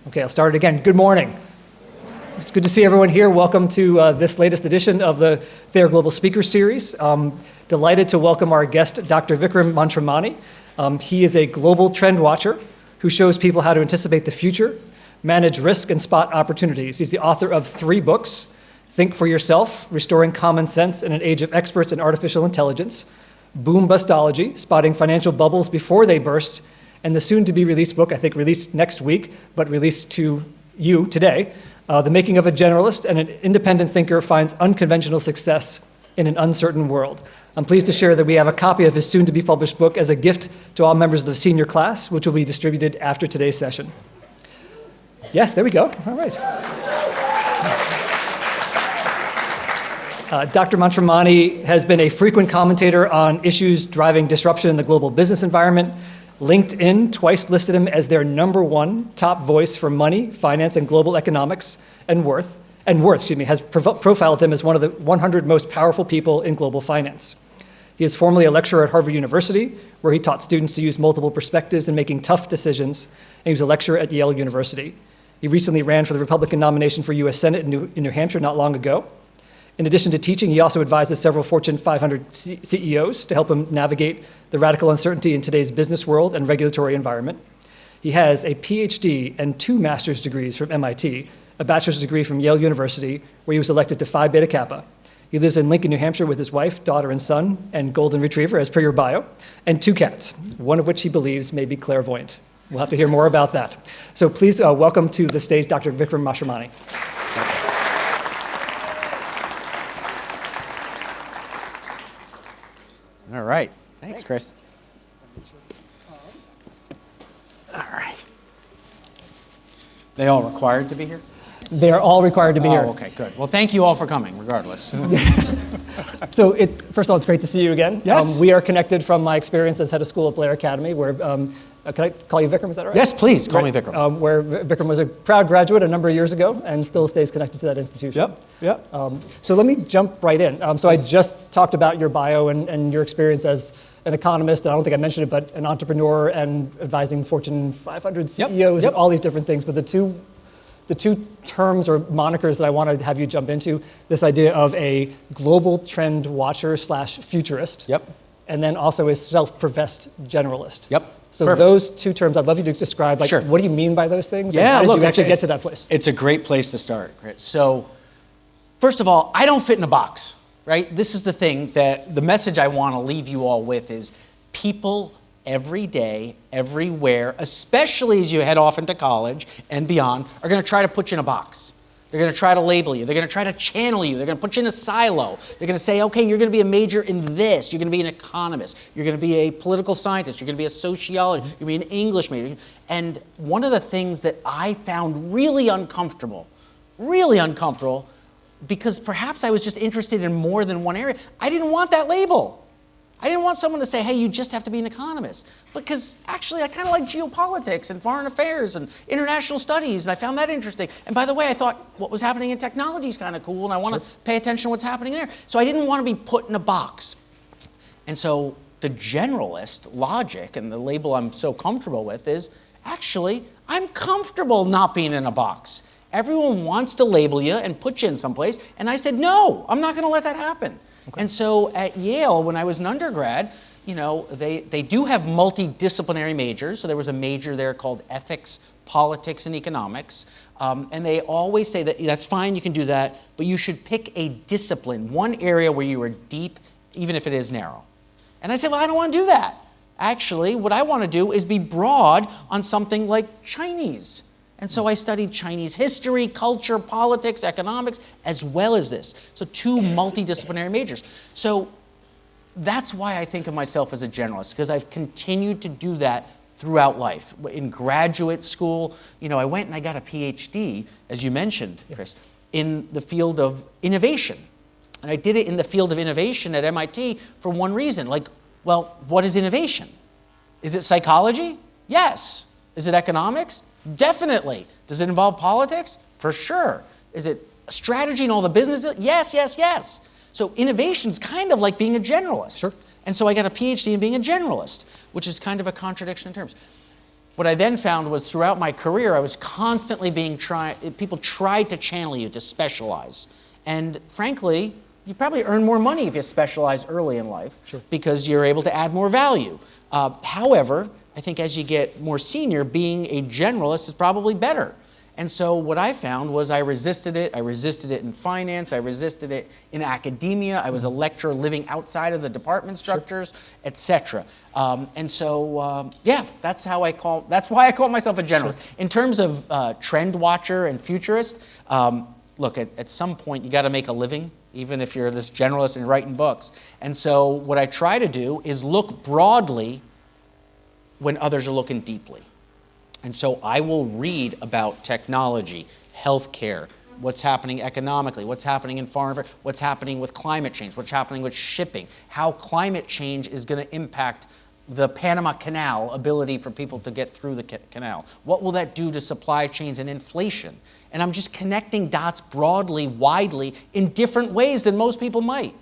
Okay, I'll start it again. Good morning. It's good to see everyone here. Welcome to this latest edition of the Thayer Global Speaker Series. Delighted to welcome our guest, Dr. Vikram Mansharamani. He is a global trend watcher who shows people how to anticipate the future, manage risk, and spot opportunities. He's the author of 3 books: Think for Yourself, Restoring Common Sense in an Age of Experts in Artificial Intelligence; Boom Bustology, Spotting Financial Bubbles Before They Burst; and the soon-to-be-released book, I think released next week, but released to you today, The Making of a Generalist and an Independent Thinker Finds Unconventional Success in an Uncertain World. I'm pleased to share that we have a copy of his soon-to-be-published book as a gift to all members of the senior class, which will be distributed after today's session. Yes, there we go. All right. Dr. Mansharamani has been a frequent commentator on issues driving disruption in the global business environment. LinkedIn twice listed him as their #1 top voice for money, finance, and global economics, and Worth has profiled him as one of the 100 most powerful people in global finance. He is formerly a lecturer at Harvard University, where he taught students to use multiple perspectives in making tough decisions, and he was a lecturer at Yale University. He recently ran for the Republican nomination for U.S. Senate in New Hampshire not long ago. In addition to teaching, he also advises several Fortune 500 CEOs to help him navigate the radical uncertainty in today's business world and regulatory environment. He has a PhD and 2 master's degrees from MIT, a bachelor's degree from Yale University, where he was elected to Phi Beta Kappa. He lives in Lincoln, New Hampshire with his wife, daughter, and son, and golden retriever, as per your bio, and 2 cats, one of which he believes may be clairvoyant. We'll have to hear more about that. So please welcome to the stage Dr. Vikram Mansharamani. All right. Thanks, Chris. All right. They all required to be here? They are all required to be here. Okay, good. Well, thank you all for coming, regardless. So, first of all, it's great to see you again. Yes. We are connected from my experience as head of school at Blair Academy, where, can I call you Vikram, is that right? Yes, please, call me Vikram. Where Vikram was a proud graduate a number of years ago and still stays connected to that institution. Yep. So let me jump right in. So I just talked about your bio and your experience as an economist, and I don't think I mentioned it, but an entrepreneur and advising Fortune 500 CEOs and all these different things. But the two terms or monikers that I want to have you jump into, this idea of a global trend watcher / futurist, and then also a self-professed generalist. So Perfect. Those 2 terms, I'd love you to describe, Sure. What do you mean by those things? Yeah, and how look, did you actually get to that place? It's a great place to start, Chris. So, first of all, I don't fit in a box, right? This is the thing that the message I want to leave you all with is people every day, everywhere, especially as you head off into college and beyond, are going to try to put you in a box. They're going to try to label you. They're going to try to channel you. They're going to put you in a silo. They're going to say, okay, you're going to be a major in this. You're going to be an economist. You're going to be a political scientist. You're going to be a sociologist. You're going to be an English major. And one of the things that I found really uncomfortable, because perhaps I was just interested in more than one area, I didn't want that label. I didn't want someone to say, hey, you just have to be an economist. Because actually, I kind of like geopolitics and foreign affairs and international studies, and I found that interesting. And by the way, I thought what was happening in technology is kind of cool, and I want to pay attention to what's happening there. So I didn't want to be put in a box. And so the generalist logic and the label I'm so comfortable with is, actually, I'm comfortable not being in a box. Everyone wants to label you and put you in someplace, and I said, no, I'm not going to let that happen. Okay. And so at Yale, when I was an undergrad, they do have multidisciplinary majors. So there was a major there called ethics, politics, and economics. And they always say that that's fine, you can do that, but you should pick a discipline, one area where you are deep, even if it is narrow. And I said, well, I don't want to do that. Actually, what I want to do is be broad on something like Chinese. And so I studied Chinese history, culture, politics, economics, as well as this. So 2 multidisciplinary majors. So that's why I think of myself as a generalist, because I've continued to do that throughout life. In graduate school, I went and I got a PhD, as you mentioned, Chris, in the field of innovation. And I did it in the field of innovation at MIT for one reason. What is innovation? Is it psychology? Yes. Is it economics? Definitely. Does it involve politics? For sure. Is it strategy and all the business? Yes. So innovation's kind of like being a generalist. Sure. And so I got a PhD in being a generalist, which is kind of a contradiction in terms. what I then found was throughout my career, I was constantly people tried to channel you to specialize. And frankly, you probably earn more money if you specialize early in life, because you're able to add more value. However, I think as you get more senior, being a generalist is probably better. And so what I found was I resisted it. I resisted it in finance. I resisted it in academia. I was a lecturer living outside of the department structures, et cetera. And so, yeah, that's why I call myself a generalist. In terms of trend watcher and futurist, look, at some point you got to make a living, even if you're this generalist and writing books. And so what I try to do is look broadly when others are looking deeply. And so I will read about technology, healthcare, what's happening economically, what's happening in foreign affairs, what's happening with climate change, what's happening with shipping, how climate change is going to impact the Panama Canal ability for people to get through the canal. What will that do to supply chains and inflation? And I'm just connecting dots broadly, widely, in different ways than most people might.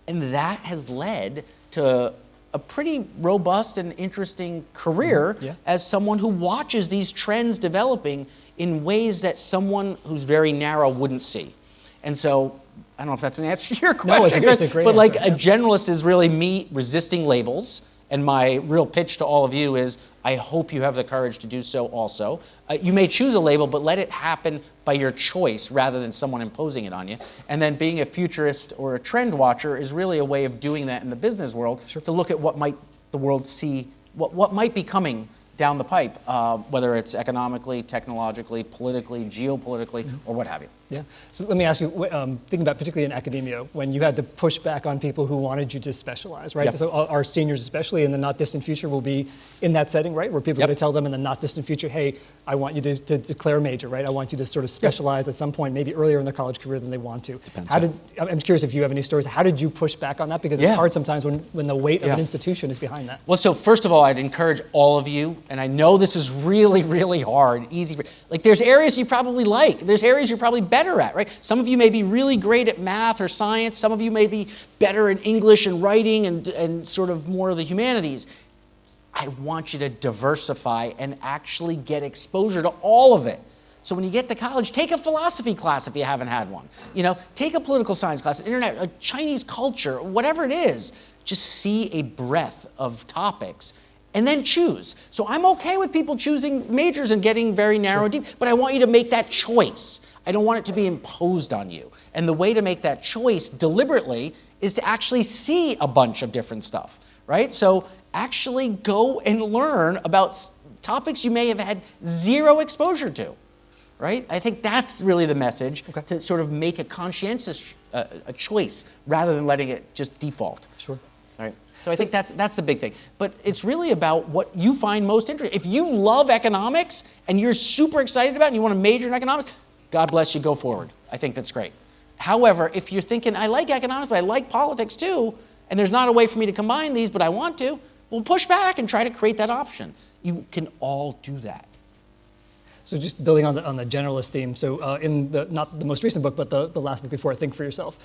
And that has led to a pretty robust and interesting career as someone who watches these trends developing in ways that someone who's very narrow wouldn't see. And so, I don't know if that's an answer to your question. No, it's a great answer. But like a generalist is really me resisting labels. And my real pitch to all of you is, I hope you have the courage to do so also. You may choose a label, but let it happen by your choice rather than someone imposing it on you. And then being a futurist or a trend watcher is really a way of doing that in the business world, to look at what might the world see, what might be coming down the pipe, whether it's economically, technologically, politically, geopolitically, or what have you. Yeah. So let me ask you, thinking about particularly in academia, when you had to push back on people who wanted you to specialize, right? So our seniors, especially in the not distant future, will be in that setting, right? Where people are going to tell them in the not distant future, hey, I want you to declare a major, right? I want you to sort of specialize at some point, maybe earlier in their college career than they want to. I'm curious if you have any stories. How did you push back on that? Because it's hard sometimes when the weight of an institution is behind that. Well, so first of all, I'd encourage all of you, and I know this is really, really hard, easy. Like there's areas you probably like. There's areas you're probably better at, right? Some of you may be really great at math or science. Some of you may be better in English and writing and sort of more of the humanities. I want you to diversify and actually get exposure to all of it. So when you get to college, take a philosophy class if you haven't had one. You know, take a political science class, internet, a Chinese culture, whatever it is. Just see a breadth of topics and then choose. So I'm okay with people choosing majors and getting very narrow and deep, but I want you to make that choice. I don't want it to be imposed on you. And the way to make that choice deliberately is to actually see a bunch of different stuff, right? So actually go and learn about topics you may have had zero exposure to, right? I think that's really the message, to sort of make a conscientious a choice rather than letting it just default. Sure. Right. So I think that's the big thing. But it's really about what you find most interesting. If you love economics and you're super excited about it and you want to major in economics, God bless you, go forward. I think that's great. However, if you're thinking, I like economics, but I like politics too, and there's not a way for me to combine these, but I want to, well, push back and try to create that option. You can all do that. So just building on the generalist theme, so in not the most recent book, but the last book before, Think for Yourself.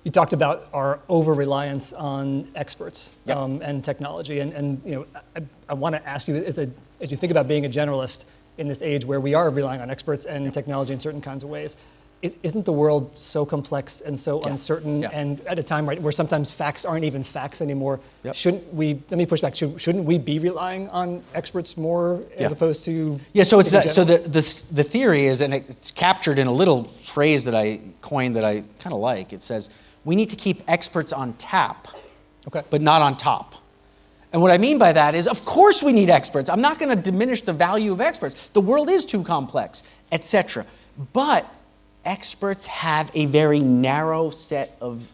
You talked about our over-reliance on experts and technology, and you know, I want to ask you, as you think about being a generalist in this age where we are relying on experts and technology in certain kinds of ways, isn't the world so complex and so uncertain, and at a time where sometimes facts aren't even facts anymore? Shouldn't we? Let me push back. Shouldn't we be relying on experts more as opposed to? So it's the theory is, and it's captured in a little phrase that I coined that I kind of like. It says, we need to keep experts on tap, but not on top. And what I mean by that is, of course we need experts. I'm not going to diminish the value of experts. The world is too complex, etc. But experts have a very narrow set of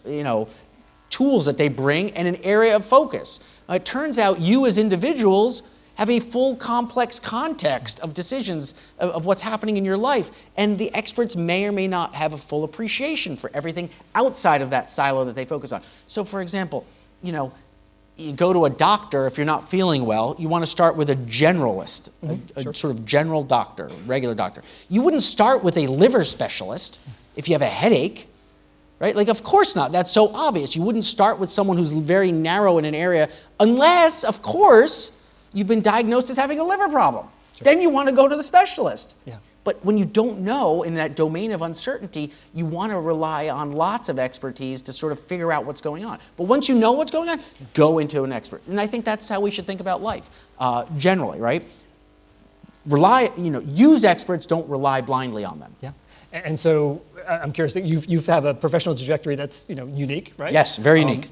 tools that they bring and an area of focus. It turns out you as individuals have a full complex context of decisions of what's happening in your life. And the experts may or may not have a full appreciation for everything outside of that silo that they focus on. So for example, you go to a doctor if you're not feeling well, you want to start with a generalist, a sort of general doctor, regular doctor. You wouldn't start with a liver specialist if you have a headache, right? Like, of course not. That's so obvious. You wouldn't start with someone who's very narrow in an area unless, of course, you've been diagnosed as having a liver problem. then you want to go to the specialist. Yeah. But when you don't know in that domain of uncertainty, you want to rely on lots of expertise to sort of figure out what's going on. But once you know what's going on, go into an expert. And I think that's how we should think about life, generally, right? Use experts, don't rely blindly on them. Yeah. And so I'm curious, you have a professional trajectory that's unique, right? Yes, very unique.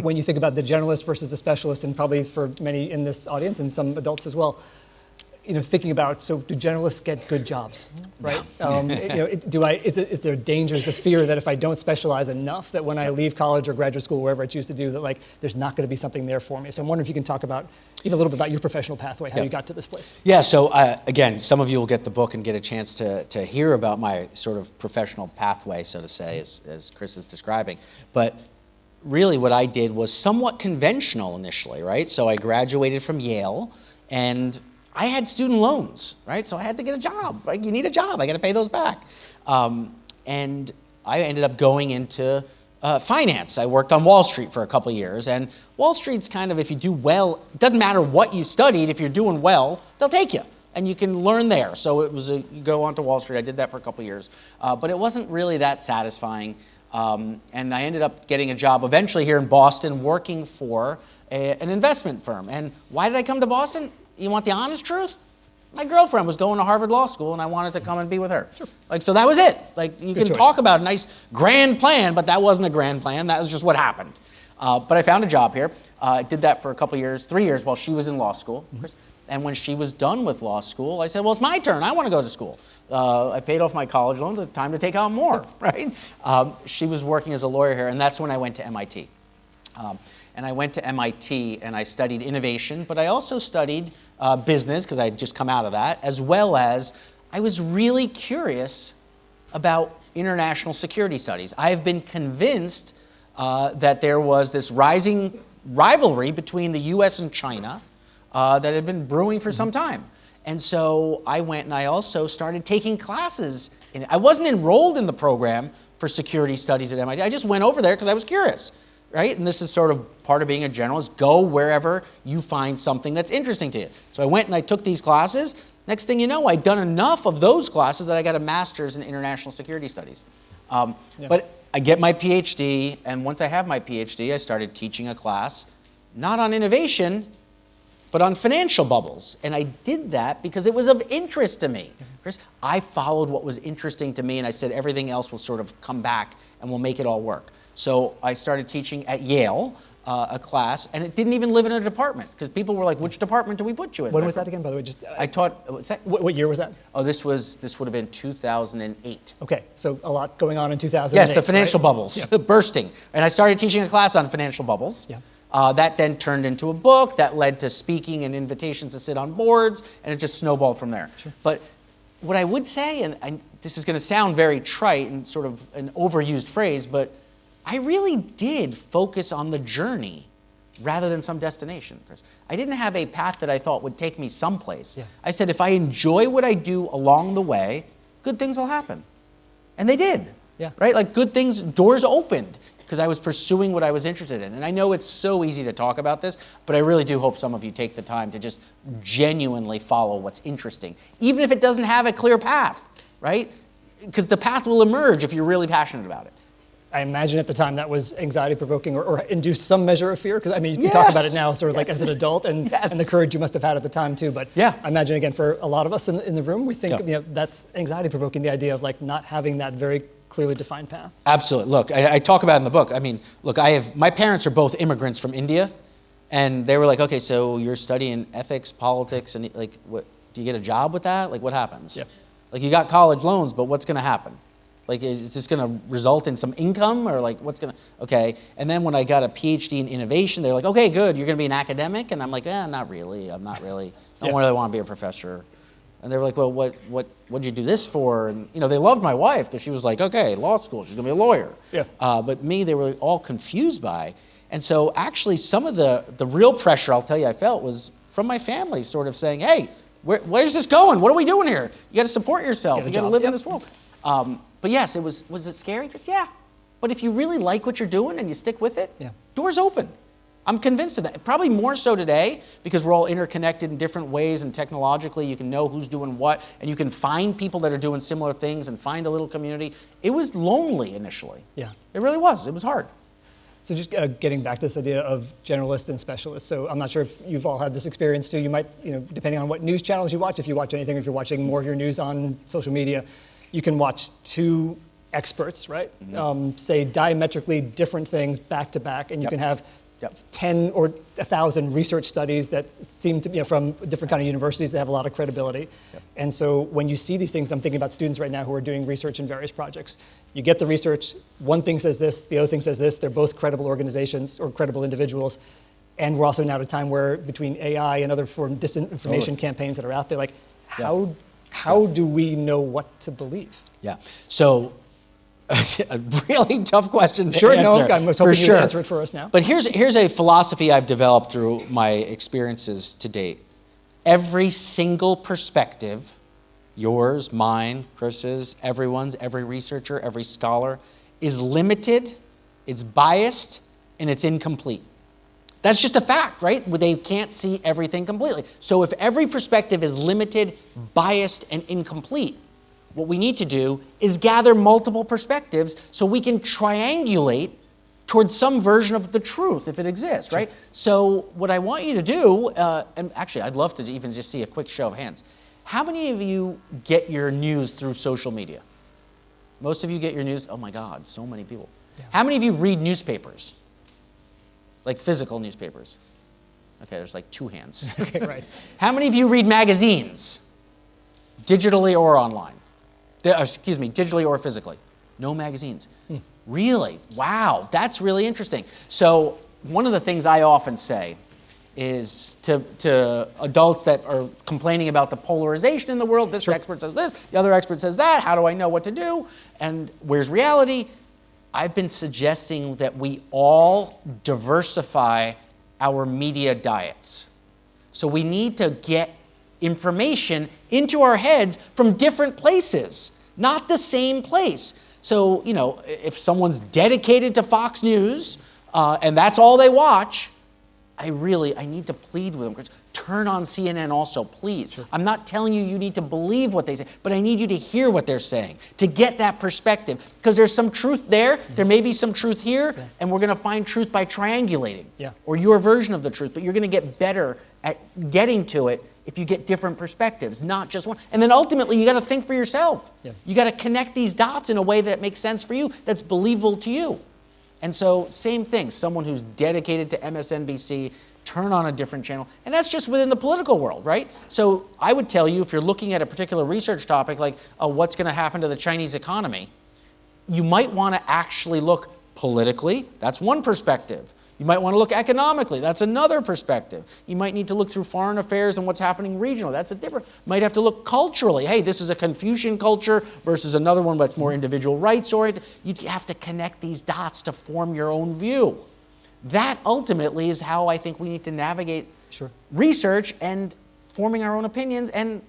When you think about the generalist versus the specialist, and probably for many in this audience and some adults as well, thinking about, so do generalists get good jobs, right? Is there dangers, the fear that if I don't specialize enough, that when I leave college or graduate school, wherever I choose to do, that there's not going to be something there for me? So I'm wondering if you can talk about even a little bit about your professional pathway, how you got to this place. Yeah, so again, some of you will get the book and get a chance to hear about my sort of professional pathway, so to say, as Chris is describing. But really what I did was somewhat conventional initially, right? So I graduated from Yale, and I had student loans, right? So I had to get a job. Right? You need a job. I got to pay those back. And I ended up going into finance. I worked on Wall Street for a couple of years. And Wall Street's kind of, if you do well, it doesn't matter what you studied. If you're doing well, they'll take you. And you can learn there. So it was you go onto Wall Street. I did that for a couple of years. But it wasn't really that satisfying. And I ended up getting a job eventually here in Boston working for an investment firm. And why did I come to Boston? You want the honest truth? My girlfriend was going to Harvard Law School, and I wanted to come and be with her. Sure. So that was it. You can talk about a nice grand plan, but that wasn't a grand plan. That was just what happened. But I found a job here. I did that for a couple of years, 3 years, while she was in law school. Mm-hmm. And when she was done with law school, I said, well, it's my turn. I want to go to school. I paid off my college loans. It's time to take out more, right? She was working as a lawyer here, and that's when I went to MIT. And I went to MIT and I studied innovation, but I also studied business, because I had just come out of that, as well as I was really curious about international security studies. I have been convinced that there was this rising rivalry between the US and China that had been brewing for some time. And so I went and I also started taking classes in it. I wasn't enrolled in the program for security studies at MIT. I just went over there because I was curious. Right? And this is sort of part of being a generalist. Go wherever you find something that's interesting to you. So I went and I took these classes. Next thing you know, I'd done enough of those classes that I got a master's in international security studies. But I get my PhD, and once I have my PhD, I started teaching a class, not on innovation, but on financial bubbles. And I did that because it was of interest to me. Chris, I followed what was interesting to me, and I said everything else will sort of come back and we'll make it all work. So I started teaching at Yale, a class, and it didn't even live in a department, because people were like, which department do we put you in? When was that again, by the way? I taught, what's that? What year was that? Oh, this would have been 2008. Okay, so a lot going on in 2008. Yes, the financial bubbles, bursting. And I started teaching a class on financial bubbles. Yeah. That then turned into a book that led to speaking and invitations to sit on boards, and it just snowballed from there. Sure. But what I would say, and this is going to sound very trite and sort of an overused phrase, but I really did focus on the journey rather than some destination. I didn't have a path that I thought would take me someplace. Yeah. I said, if I enjoy what I do along the way, good things will happen. And they did. Yeah. Right? Good things, doors opened, because I was pursuing what I was interested in. And I know it's so easy to talk about this, but I really do hope some of you take the time to just genuinely follow what's interesting, even if it doesn't have a clear path, right? Because the path will emerge if you're really passionate about it. I imagine at the time that was anxiety-provoking or induced some measure of fear, because I mean, you can talk about it now sort of like as an adult, and the courage you must have had at the time too, but I imagine again for a lot of us in the room, we think that's anxiety-provoking, the idea of not having that very clearly defined path. Absolutely. Look, I talk about it in the book. I mean, look, my parents are both immigrants from India, and they were like, okay, so you're studying ethics, politics, and what, do you get a job with that? What happens? Yeah. You got college loans, but what's going to happen? Is this going to result in some income, or what's going to, okay. And then when I got a PhD in innovation, they're like, okay, good, you're going to be an academic? And I'm like, not really, I don't really want to be a professor. And they were like, well, what'd you do this for? And they loved my wife, because she was like, okay, law school, she's going to be a lawyer. Yeah. But me, they were all confused by. And so actually some of the real pressure, I'll tell you, I felt was from my family sort of saying, hey, where's this going? What are we doing here? You got to support yourself. You got to live in this world. But yes, was it scary? Yeah. But if you really like what you're doing and you stick with it, doors open. I'm convinced of that. Probably more so today because we're all interconnected in different ways, and technologically you can know who's doing what, and you can find people that are doing similar things and find a little community. It was lonely initially. Yeah. It really was. It was hard. So just getting back to this idea of generalists and specialists. So I'm not sure if you've all had this experience too. You might, depending on what news channels you watch, if you watch anything, if you're watching more of your news on social media, you can watch two experts, right? Say diametrically different things back to back, and you can have 10 or 1,000 research studies that seem to be from different kind of universities that have a lot of credibility. And so when you see these things, I'm thinking about students right now who are doing research in various projects. You get the research, one thing says this, the other thing says this, they're both credible organizations or credible individuals. And we're also now at a time where between AI and other disinformation campaigns that are out there, like how do we know what to believe? Yeah, so a really tough question to Sure, answer. no, I was hoping you would answer it for us now. But here's a philosophy I've developed through my experiences to date. Every single perspective, yours, mine, Chris's, everyone's, every researcher, every scholar, is limited, it's biased, and it's incomplete. That's just a fact, right? They can't see everything completely. So if every perspective is limited, biased, and incomplete, what we need to do is gather multiple perspectives so we can triangulate towards some version of the truth, if it exists, right? So what I want you to do, and actually I'd love to even just see a quick show of hands. How many of you get your news through social media? Most of you get your news, oh my God, so many people. Yeah. How many of you read newspapers? Like physical newspapers? Okay, there's like 2 hands. Okay, right. How many of you read magazines? Digitally or online? Excuse me, digitally or physically? No magazines. Really? Wow, that's really interesting. So one of the things I often say is to adults that are complaining about the polarization in the world, this expert says this, the other expert says that, how do I know what to do? And where's reality? I've been suggesting that we all diversify our media diets. So we need to get information into our heads from different places, not the same place. So, if someone's dedicated to Fox News and that's all they watch, I need to plead with them. Turn on CNN also, please. Sure. I'm not telling you need to believe what they say, but I need you to hear what they're saying, to get that perspective. Because there's some truth there, there may be some truth here, and we're going to find truth by triangulating, or your version of the truth. But you're going to get better at getting to it if you get different perspectives, not just one. And then ultimately, you got to think for yourself. You got to connect these dots in a way that makes sense for you, that's believable to you. And so, same thing, someone who's dedicated to MSNBC, turn on a different channel. And that's just within the political world, right? So I would tell you, if you're looking at a particular research topic, like what's going to happen to the Chinese economy, you might want to actually look politically. That's one perspective. You might want to look economically. That's another perspective. You might need to look through foreign affairs and what's happening regionally. That's a different. Might have to look culturally. Hey, this is a Confucian culture versus another one that's more individual rights oriented. You have to connect these dots to form your own view. That ultimately is how I think we need to navigate research and forming our own opinions and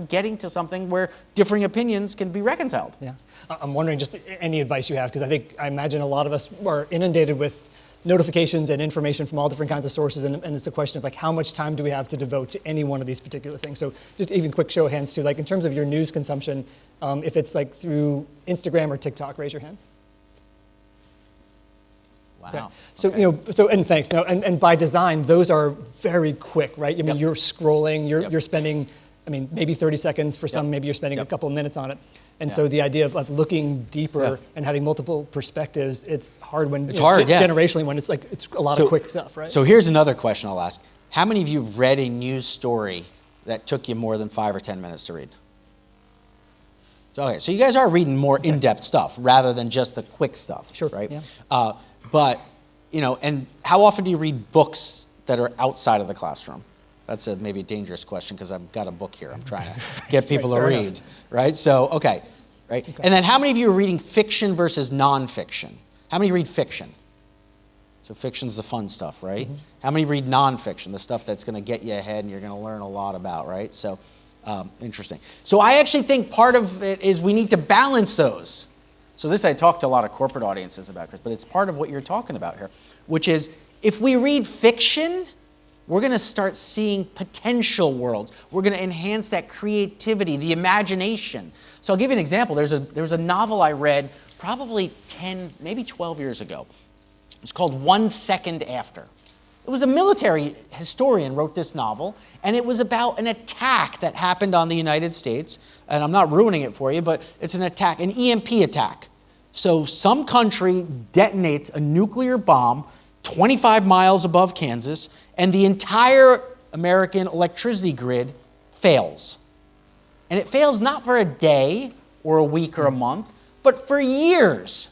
getting to something where differing opinions can be reconciled. Yeah. I'm wondering just any advice you have, because I imagine a lot of us are inundated with notifications and information from all different kinds of sources, and it's a question of how much time do we have to devote to any one of these particular things. So just even quick show of hands too, in terms of your news consumption, if it's through Instagram or TikTok, raise your hand. Wow. Okay. So and thanks. No, and by design, those are very quick, right? I mean, you're scrolling, you're spending, maybe 30 seconds for some, maybe you're spending a couple of minutes on it. And so the idea of looking deeper and having multiple perspectives, it's hard when generationally when it's a lot of quick stuff, right? So here's another question I'll ask. How many of you have read a news story that took you more than 5 or 10 minutes to read? So you guys are reading more in-depth stuff rather than just the quick stuff, right? Yeah. But, and how often do you read books that are outside of the classroom? That's maybe a dangerous question because I've got a book here. I'm trying to get people to read, right? So, right? And then how many of you are reading fiction versus nonfiction? How many read fiction? So fiction's the fun stuff, right? Mm-hmm. How many read nonfiction, the stuff that's going to get you ahead and you're going to learn a lot about, right? So, interesting. So I actually think part of it is we need to balance those. So this I talk to a lot of corporate audiences about, Chris, but it's part of what you're talking about here, which is If we read fiction, we're going to start seeing potential worlds. We're going to enhance that creativity, the imagination. So I'll give you an example. There's a novel I read probably 10, maybe 12 years ago. It's called 1 Second After. It was a military historian wrote this novel, and it was about an attack that happened on the United States. And I'm not ruining it for you, but it's an attack, an EMP attack. So some country detonates a nuclear bomb 25 miles above Kansas, and the entire American electricity grid fails. And it fails not for a day or a week or a month, but for years.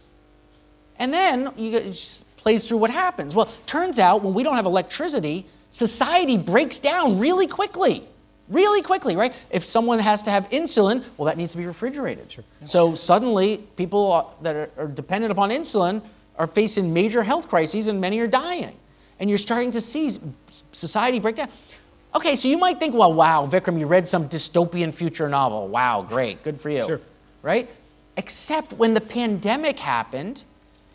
And then it just plays through what happens. Well, turns out when we don't have electricity, society breaks down really quickly. Really quickly, right? If someone has to have insulin, well, that needs to be refrigerated. Sure. So suddenly, people that are dependent upon insulin are facing major health crises, and many are dying. And you're starting to see society break down. Okay, so you might think, well, wow, Vikram, you read some dystopian future novel. Wow, great, good for you. Sure. Right? Except when the pandemic happened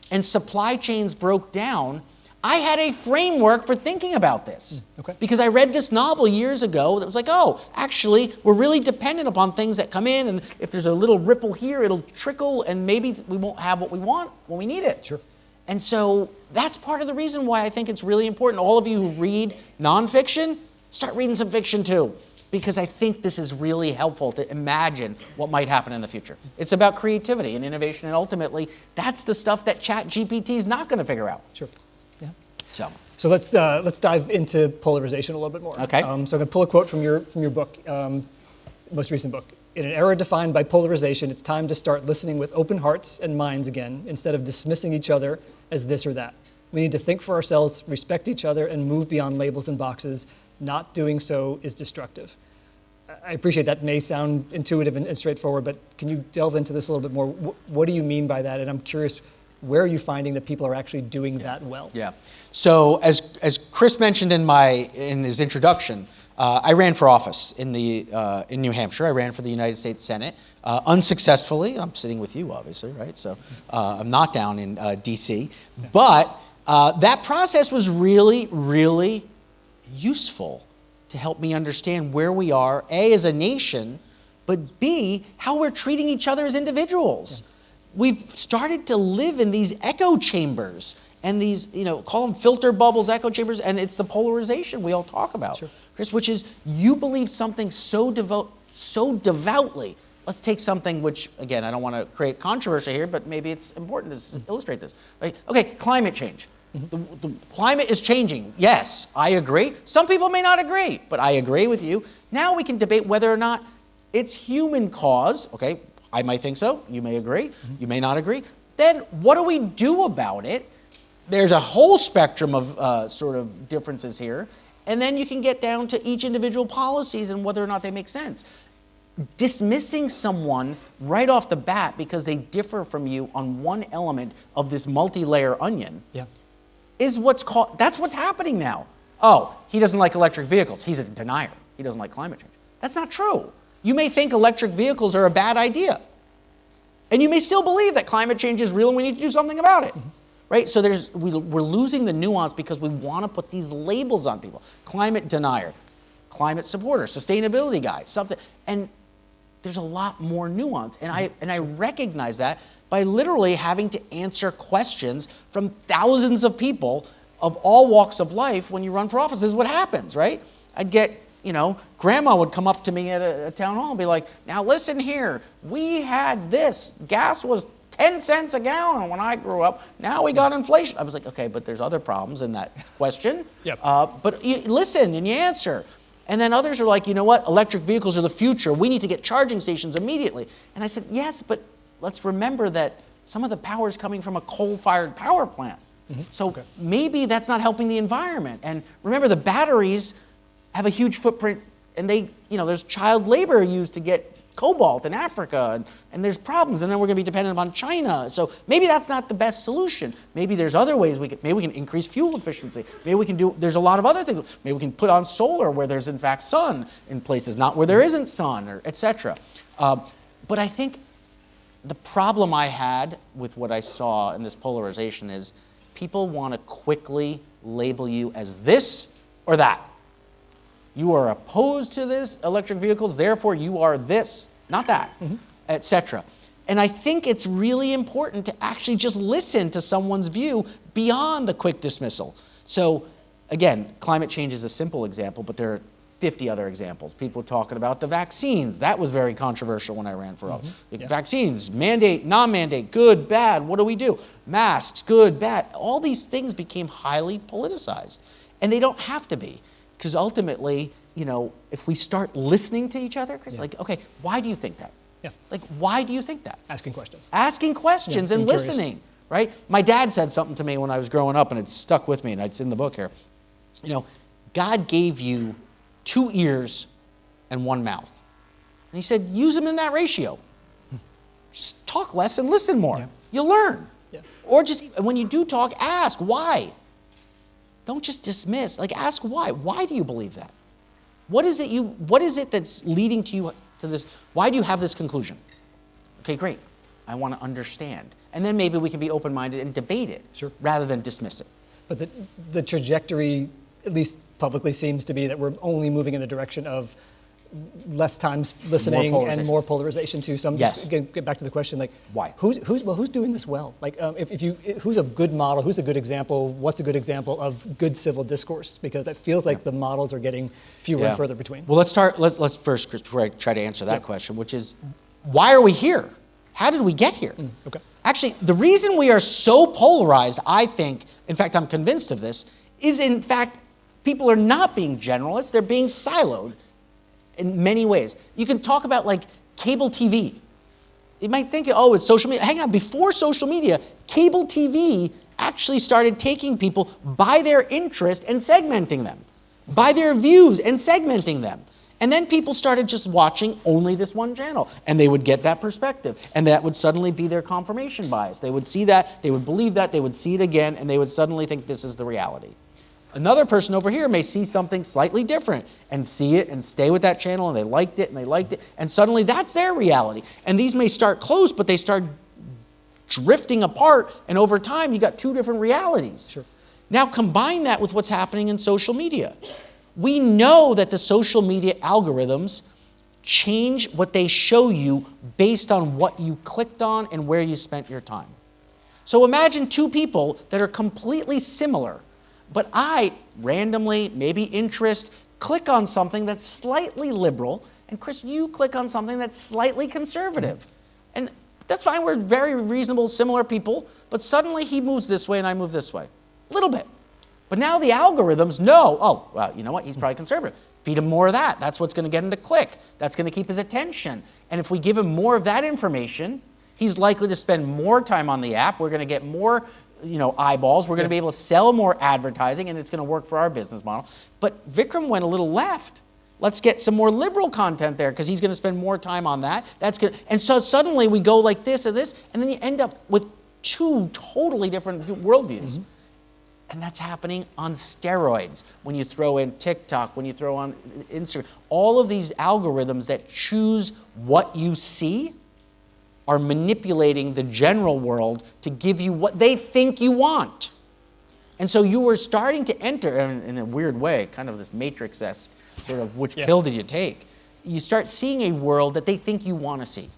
and supply chains broke down, I had a framework for thinking about this. Okay. Because I read this novel years ago that was like, oh, actually, we're really dependent upon things that come in, and if there's a little ripple here, it'll trickle, and maybe we won't have what we want when we need it. Sure. And so that's part of the reason why I think it's really important. All of you who read nonfiction, start reading some fiction too, because I think this is really helpful to imagine what might happen in the future. It's about creativity and innovation, and ultimately, that's the stuff that ChatGPT is not going to figure out. Sure. Yeah. So let's dive into polarization a little bit more. Okay. So I'm going to pull a quote from your book, most recent book. In an era defined by polarization, it's time to start listening with open hearts and minds again, instead of dismissing each other as this or that. We need to think for ourselves, respect each other, and move beyond labels and boxes. Not doing so is destructive. I appreciate that may sound intuitive and straightforward, but can you delve into this a little bit more? What do you mean by that? And I'm curious, where are you finding that people are actually doing that well? Yeah. So as Chris mentioned in his introduction, I ran for office in New Hampshire. I ran for the United States Senate unsuccessfully. I'm sitting with you, obviously, right? So I'm not down in D.C. But that process was really, really useful to help me understand where we are, A, as a nation, but B, how we're treating each other as individuals. Yeah. We've started to live in these echo chambers and these, call them filter bubbles, echo chambers, and it's the polarization we all talk about, sure. Chris, which is you believe something so devoutly. Let's take something which, again, I don't want to create controversy here, but maybe it's important to illustrate this. Right? Okay, climate change. The climate is changing. Yes, I agree. Some people may not agree, but I agree with you. Now we can debate whether or not it's human caused. Okay, I might think so. You may agree. You may not agree. Then what do we do about it? There's a whole spectrum of sort of differences here. And then you can get down to each individual policies and whether or not they make sense. Dismissing someone right off the bat because they differ from you on one element of this multi-layer onion is that's what's happening now. Oh, he doesn't like electric vehicles. He's a denier. He doesn't like climate change. That's not true. You may think electric vehicles are a bad idea. And you may still believe that climate change is real and we need to do something about it. Right? So we're losing the nuance because we want to put these labels on people. Climate denier, climate supporter, sustainability guy, something. And there's a lot more nuance. And I recognize that by literally having to answer questions from thousands of people of all walks of life when you run for office. This is what happens, right? I'd get, grandma would come up to me at a town hall and be like, now listen here, we had this, gas was 10 cents a gallon when I grew up, now we got inflation. I was like, okay, but there's other problems in that question. Yep. But you listen and you answer. And then others are like, you know what, electric vehicles are the future. We need to get charging stations immediately. And I said, yes, but let's remember that some of the power is coming from a coal-fired power plant. So maybe that's not helping the environment. And remember, the batteries have a huge footprint, and there's child labor used to get cobalt in Africa, and there's problems, and then we're going to be dependent upon China. So maybe that's not the best solution. Maybe there's other ways maybe we can increase fuel efficiency. Maybe we can there's a lot of other things. Maybe we can put on solar where there's in fact sun in places, not where there isn't sun, or et cetera. But I think the problem I had with what I saw in this polarization is people want to quickly label you as this or that. You are opposed to this electric vehicles, therefore you are this, not that, etc. And I think it's really important to actually just listen to someone's view beyond the quick dismissal. So again, climate change is a simple example, but there are 50 other examples. People talking about the vaccines. That was very controversial when I ran for office. Vaccines, mandate, non-mandate, good, bad, what do we do? Masks, good, bad. All these things became highly politicized. And they don't have to be. Because ultimately, if we start listening to each other, Chris, like, okay, why do you think that? Yeah. Like, why do you think that? Asking questions. Asking questions and curious. listening, right? My dad said something to me when I was growing up, and it stuck with me, and it's in the book here. God gave you 2 ears and 1 mouth. And he said, use them in that ratio. Just talk less and listen more. Yeah. You'll learn. Yeah. Or just, when you do talk, ask why. Don't just dismiss. Like, ask why. Why do you believe that? What is it that's leading to you to this? Why do you have this conclusion? Okay, great. I want to understand. And then maybe we can be open-minded and debate it rather than dismiss it. But the trajectory, at least publicly, seems to be that we're only moving in the direction of less times listening and more polarization too. So I'm just going to get back to the question, like, why? Who's doing this well? Like, who's a good model? Who's a good example? What's a good example of good civil discourse? Because it feels like the models are getting fewer and further between. Well, let's first, Chris, before I try to answer that question, which is, why are we here? How did we get here? Okay. Actually, the reason we are so polarized, I think, in fact, I'm convinced of this, is in fact, people are not being generalists, they're being siloed in many ways. You can talk about like cable TV. You might think, oh, it's social media. Hang on, before social media, cable TV actually started taking people by their interest and segmenting them, by their views and segmenting them. And then people started just watching only this one channel, and they would get that perspective, and that would suddenly be their confirmation bias. They would see that, they would believe that, they would see it again, and they would suddenly think this is the reality. Another person over here may see something slightly different and see it and stay with that channel, and they liked it, and suddenly that's their reality. And these may start close, but they start drifting apart, and over time you got 2 different realities. Sure. Now combine that with what's happening in social media. We know that the social media algorithms change what they show you based on what you clicked on and where you spent your time. So imagine 2 people that are completely similar, but I randomly, maybe interest, click on something that's slightly liberal, and Chris, you click on something that's slightly conservative. And that's fine, we're very reasonable, similar people, but suddenly he moves this way and I move this way, a little bit. But now the algorithms know, oh, well, you know what, he's probably conservative. Feed him more of that. That's what's going to get him to click. That's going to keep his attention. And if we give him more of that information, he's likely to spend more time on the app. We're going to get more eyeballs. We're going to be able to sell more advertising, and it's going to work for our business model. But Vikram went a little left. Let's get some more liberal content there because he's going to spend more time on that. That's good. And so suddenly we go like this and this, and then you end up with 2 totally different worldviews. And that's happening on steroids when you throw in TikTok, when you throw on Instagram. All of these algorithms that choose what you see are manipulating the general world to give you what they think you want. And so you were starting to enter, in a weird way, kind of this Matrix-esque sort of which pill did you take? You start seeing a world that they think you want to see,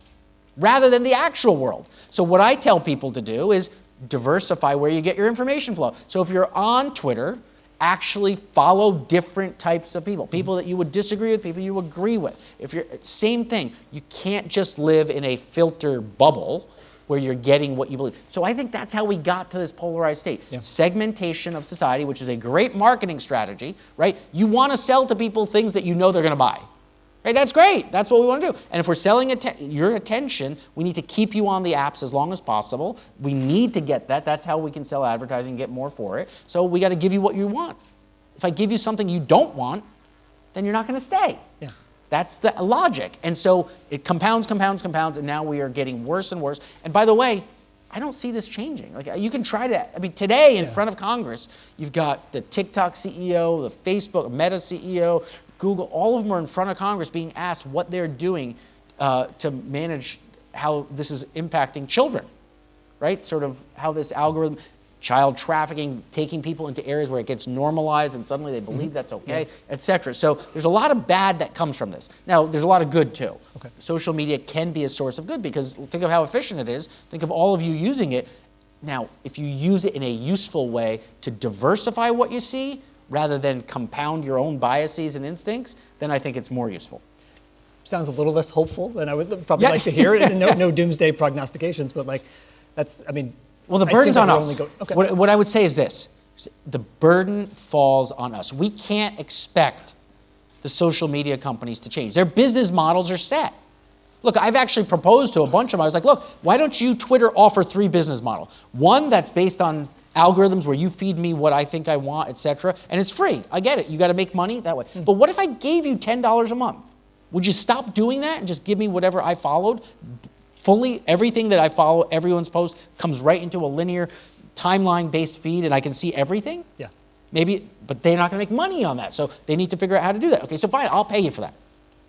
rather than the actual world. So what I tell people to do is diversify where you get your information flow. So if you're on Twitter, actually follow different types of people. People that you would disagree with, people you agree with. Same thing. You can't just live in a filter bubble where you're getting what you believe. So I think that's how we got to this polarized state. Segmentation of society, which is a great marketing strategy, right? You want to sell to people things that you know they're going to buy. Right? That's great. That's what we want to do. And if we're selling your attention, we need to keep you on the apps as long as possible. We need to get that. That's how we can sell advertising and get more for it. So we got to give you what you want. If I give you something you don't want, then you're not going to stay. Yeah. That's the logic. And so it compounds, and now we are getting worse and worse. And by the way, I don't see this changing. Like, you can try to, today in front of Congress, you've got the TikTok CEO, the Facebook, Meta CEO, Google, all of them are in front of Congress being asked what they're doing to manage how this is impacting children, right? Sort of how this algorithm, child trafficking, taking people into areas where it gets normalized and suddenly they believe that's okay, et cetera. So there's a lot of bad that comes from this. Now, there's a lot of good too. Okay. Social media can be a source of good because think of how efficient it is. Think of all of you using it. Now, if you use it in a useful way to diversify what you see rather than compound your own biases and instincts, then I think it's more useful. Sounds a little less hopeful than I would probably like to hear. No doomsday prognostications, but like, that's, I mean. Well, the it burden's seems like on we're us. only okay. What I would say is this. The burden falls on us. We can't expect the social media companies to change. Their business models are set. Look, I've actually proposed to a bunch of them. I was like, look, why don't you, Twitter, offer 3 business models? One that's based on algorithms where you feed me what I think I want, et cetera, and it's free. I get it. You got to make money that way. But what if I gave you $10 a month? Would you stop doing that and just give me whatever I followed? Fully, everything that I follow, everyone's post, comes right into a linear timeline-based feed and I can see everything? Yeah. Maybe, but they're not going to make money on that. So they need to figure out how to do that. Okay, so fine, I'll pay you for that.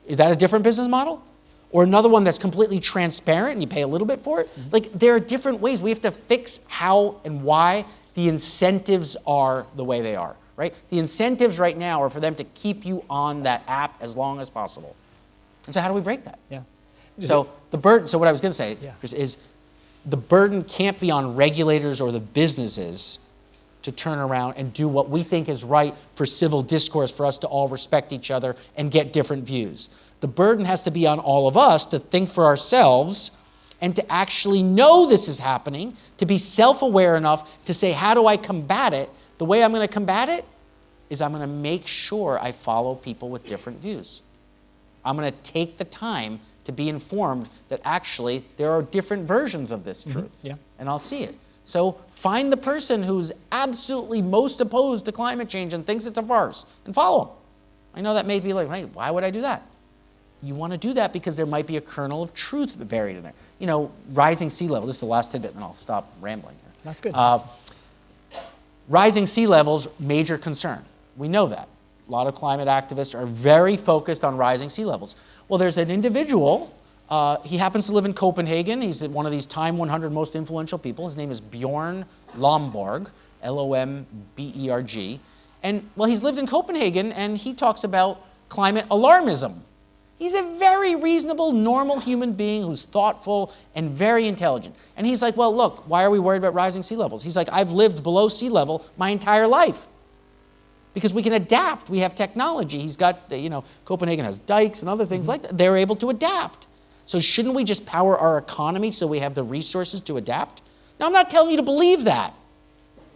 Is that a different business model? Or another one that's completely transparent and you pay a little bit for it? Like, there are different ways. We have to fix how and why the incentives are the way they are, right? The incentives right now are for them to keep you on that app as long as possible. And so how do we break that? Yeah. So the burden, so what I was going to say Yeah. is the burden can't be on regulators or the businesses to turn around and do what we think is right for civil discourse, for us to all respect each other and get different views. The burden has to be on all of us to think for ourselves and to actually know this is happening, to be self-aware enough to say, how do I combat it? The way I'm going to combat it is I'm going to make sure I follow people with different views. I'm going to take the time to be informed that actually there are different versions of this truth. Yeah. And I'll see it. So find the person who's absolutely most opposed to climate change and thinks it's a farce and follow them. I know that may be like, hey, why would I do that? You want to do that because there might be a kernel of truth buried in there. You know, rising sea level, this is the last tidbit, and then I'll stop rambling here. That's good. Rising sea levels, major concern. We know that. A lot of climate activists are very focused on rising sea levels. Well, there's an individual, he happens to live in Copenhagen. He's one of these Time 100 most influential people. His name is Bjorn Lomborg, Lomberg. And, well, he's lived in Copenhagen, and he talks about climate alarmism. He's a very reasonable, normal human being who's thoughtful and very intelligent. And he's like, well, look, why are we worried about rising sea levels? He's like, I've lived below sea level my entire life. Because we can adapt. We have technology. He's got, you know, Copenhagen has dikes and other things like that. They're able to adapt. So shouldn't we just power our economy so we have the resources to adapt? Now, I'm not telling you to believe that.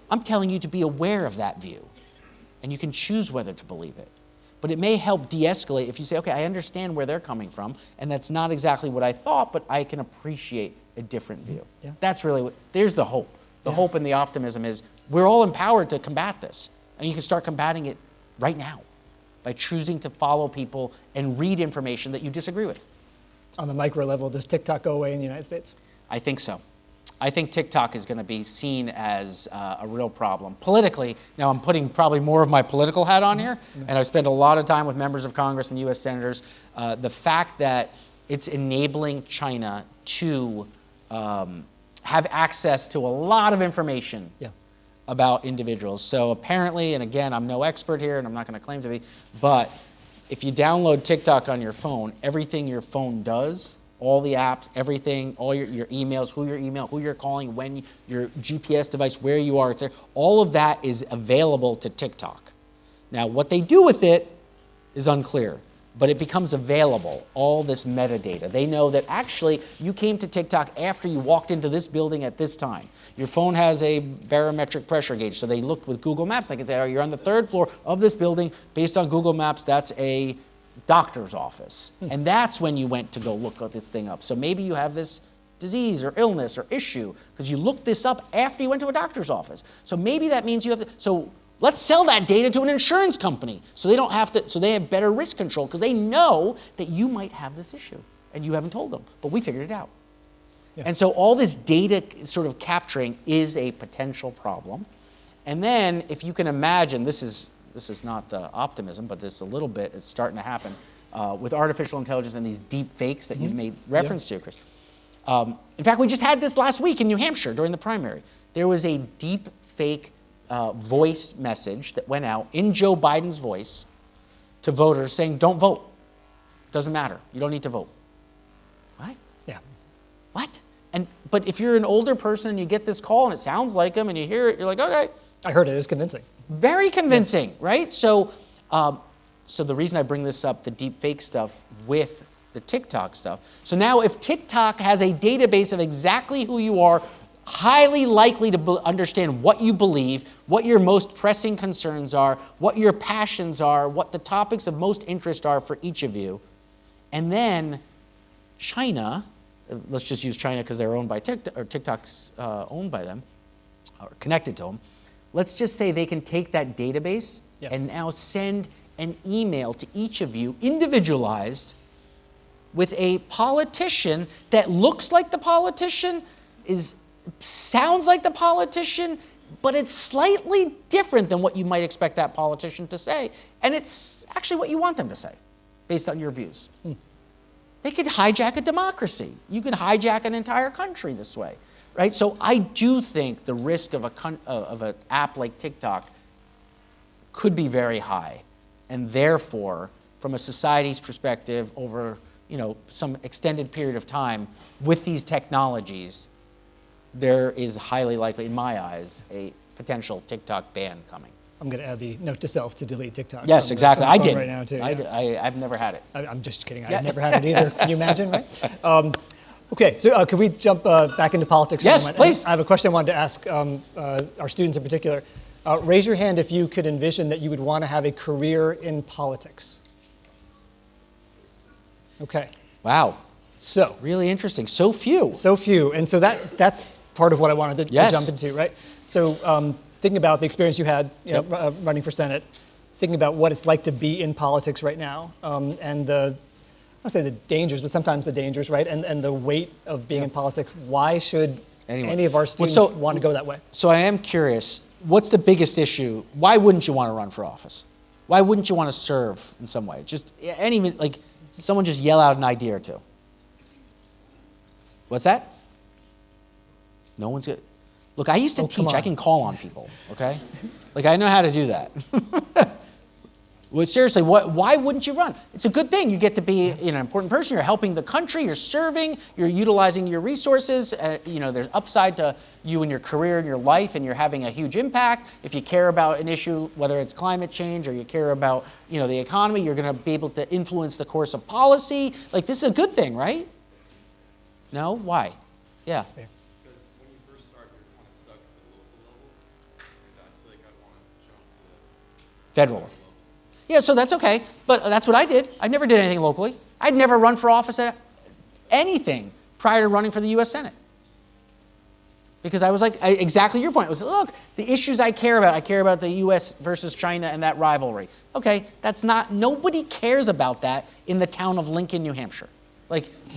I'm telling you to be aware of that view. And you can choose whether to believe it. But it may help de-escalate if you say, okay, I understand where they're coming from, and that's not exactly what I thought, but I can appreciate a different view. Yeah. That's really what, there's the hope. The hope and the optimism is we're all empowered to combat this. And you can start combating it right now by choosing to follow people and read information that you disagree with. On the micro level, does TikTok go away in the United States? I think so. I think TikTok is going to be seen as a real problem. Politically, now I'm putting probably more of my political hat on here, and I've spent a lot of time with members of Congress and U.S. senators. The fact that it's enabling China to have access to a lot of information about individuals. So apparently, and again, I'm no expert here, and I'm not going to claim to be, but if you download TikTok on your phone, everything your phone does, all the apps, everything, all your emails, who you're calling, when, your GPS device, where you are, etc. All of that is available to TikTok. Now, what they do with it is unclear, but it becomes available, all this metadata. They know that actually you came to TikTok after you walked into this building at this time. Your phone has a barometric pressure gauge, so they look with Google Maps. They can say, oh, you're on the 3rd floor of this building. Based on Google Maps, that's a doctor's office. And that's when you went to go look this thing up. So maybe you have this disease or illness or issue because you looked this up after you went to a doctor's office. So maybe that means you have so let's sell that data to an insurance company so they don't have to, so they have better risk control because they know that you might have this issue and you haven't told them, but we figured it out. Yeah. And so all this data sort of capturing is a potential problem. And then if you can imagine, this is not the optimism, but this a little bit, it's starting to happen with artificial intelligence and these deep fakes that you've made reference to, Chris. In fact, we just had this last week in New Hampshire during the primary. There was a deep fake voice message that went out in Joe Biden's voice to voters saying, don't vote. Doesn't matter. You don't need to vote. What? Yeah. What? But if you're an older person and you get this call and it sounds like him and you hear it, you're like, okay. I heard it. It was convincing. Very convincing, right? So the reason I bring this up, the deep fake stuff with the TikTok stuff. So now if TikTok has a database of exactly who you are, highly likely to understand what you believe, what your most pressing concerns are, what your passions are, what the topics of most interest are for each of you, and then China, let's just use China because they're owned by TikTok, or TikTok's owned by them, or connected to them. Let's just say they can take that database and now send an email to each of you, individualized, with a politician that looks like the politician, sounds like the politician, but it's slightly different than what you might expect that politician to say. And it's actually what you want them to say, based on your views. They could hijack a democracy. You could hijack an entire country this way, right? So I do think the risk of an app like TikTok could be very high. And therefore, from a society's perspective, over some extended period of time with these technologies, there is highly likely, in my eyes, a potential TikTok ban coming. I'm going to add the note to self to delete TikTok. Yes, exactly. I did. Right now too. I've never had it. I'm just kidding. I've never had it either. Can you imagine, right? Okay, so could we jump back into politics for a Yes, moment? please. I have a question I wanted to ask our students in particular. Raise your hand if you could envision that you would want to have a career in politics. Okay. Wow. So. Really interesting. So few. So few. And so that's part of what I wanted to jump into, right? So thinking about the experience you had running for Senate, thinking about what it's like to be in politics right now, and I don't say the dangers, but sometimes the dangers, right? And the weight of being in politics. Why should any of our students want to go that way? So I am curious, what's the biggest issue? Why wouldn't you want to run for office? Why wouldn't you want to serve in some way? Just someone just yell out an idea or two. What's that? No one's good. Look, I used to teach. I can call on people, okay? I know how to do that. Well, seriously, why wouldn't you run? It's a good thing. You get to be an important person. You're helping the country. You're serving. You're utilizing your resources. There's upside to you and your career and your life, and you're having a huge impact. If you care about an issue, whether it's climate change or you care about the economy, you're going to be able to influence the course of policy. This is a good thing, right? No? Why? Yeah. Because when you first start, you're kind of stuck at the local level, and I feel like I'd want to jump to the Federal. level. Yeah, so that's okay, but that's what I did. I never did anything locally. I'd never run for office at anything prior to running for the U.S. Senate. Because I was exactly your point. It was, look, the issues I care about the U.S. versus China and that rivalry. Okay, nobody cares about that in the town of Lincoln, New Hampshire.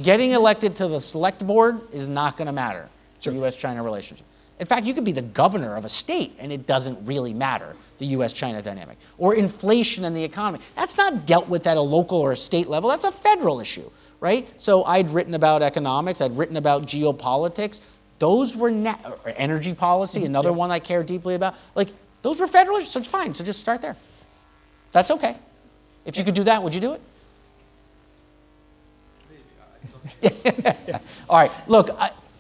Getting elected to the select board is not going to matter to U.S.-China relationship. In fact, you could be the governor of a state and it doesn't really matter, the U.S.-China dynamic. Or inflation and the economy. That's not dealt with at a local or a state level. That's a federal issue, right? So I'd written about economics. I'd written about geopolitics. Those were or energy policy, another one I care deeply about. Those were federal issues, so it's fine. So just start there. That's okay. If you could do that, would you do it? All right, look,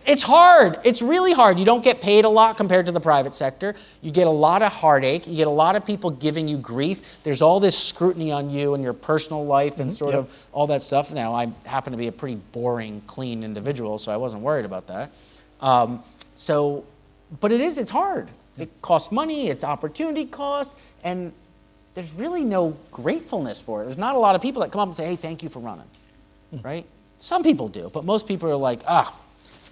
it's hard. It's really hard. You don't get paid a lot compared to the private sector. You get a lot of heartache. You get a lot of people giving you grief. There's all this scrutiny on you and your personal life and sort of all that stuff. Now, I happen to be a pretty boring, clean individual, so I wasn't worried about that. But it's hard. It costs money, it's opportunity cost, and there's really no gratefulness for it. There's not a lot of people that come up and say, hey, thank you for running, right? Some people do, but most people are like,